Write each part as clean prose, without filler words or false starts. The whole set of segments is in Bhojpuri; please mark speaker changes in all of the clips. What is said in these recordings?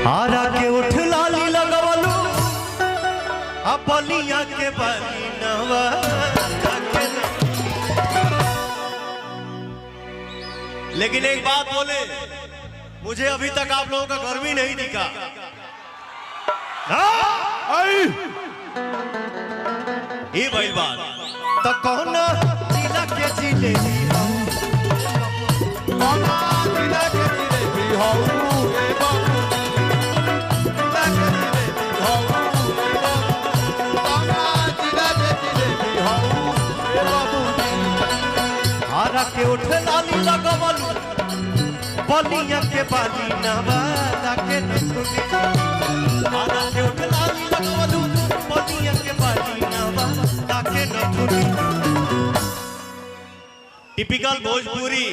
Speaker 1: आरा के उठ लाली लगवलू अपलिया के बाली नवा। लेकिन एक बात बोले, मुझे अभी तक आप लोगों का गर्मी नहीं दिखा। ये भाई बात तो कौन जिला के जिलेबी आरा के उठ लाली लगवलू बलिया के बाली नवादा के नथुनी। आरा के उठ लाली लगवलू बलिया के बाली नवादा के नथुनी। टिपिकल भोजपुरी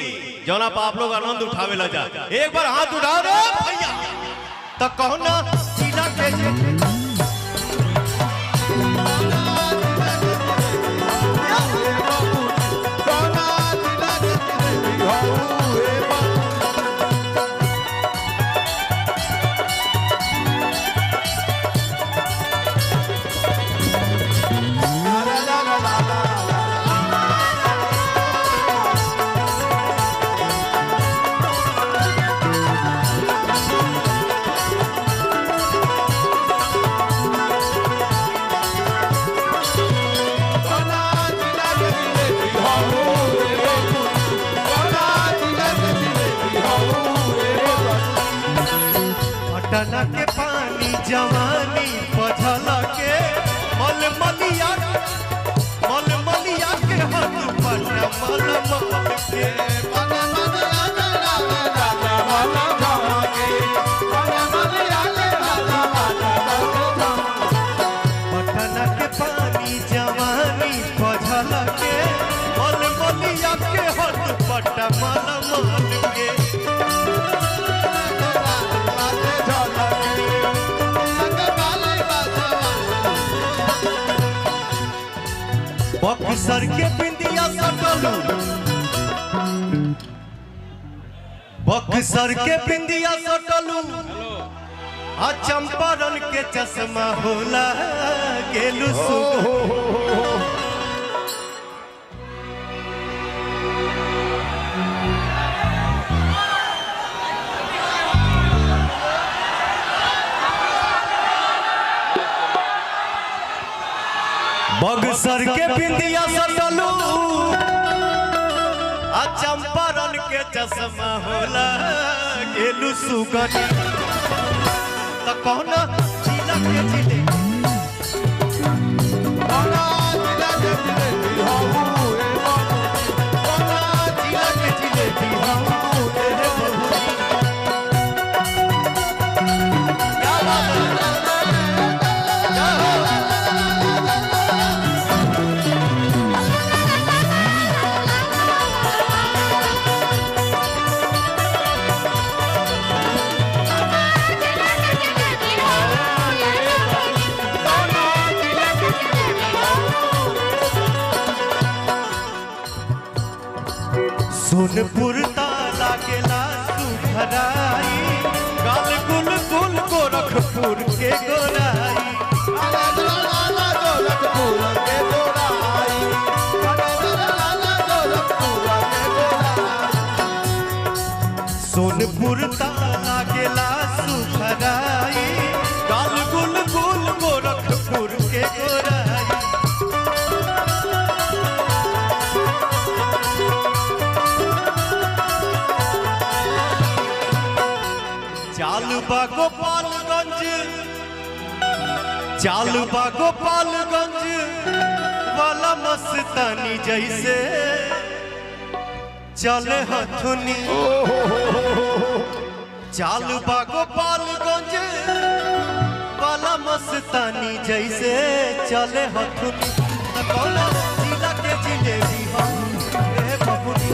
Speaker 1: जौना पर आप लोग आनंद उठावे ला जा। एक बार हाथ उठा दो भैया तो कौन जिला के पटना के पानी जवानी पझल के मलमलिया के हाथ पटना मलमल के पटना के पानी जवानी पझल के मलमलिया के हाथ पटना मलमल के। बक्सर के बिंदिया सटलू बक्सर के बिंदिया सटलू आ चंपारण के चश्मा होला गेलू बक्सर के बिंदिया सटलू आ चंपारण के चश्मा होला गेलू सुगनी। तो कौन जिला के जिले सोनपुर ताला गेला सुखराई गाल गुल गुल गोरखपुर के गोराई। सोनपुर ताला गेला सुखराई गाल गुल गुल गोरखपुर के गोराई। चालबा गोपालगंज वाला मस्तानी जैसे चले हथुनी। चालबा गोपालगंज वाला मस्तानी जैसे चले हथुनी। कौन जिला के जिलेबी हम बबुनी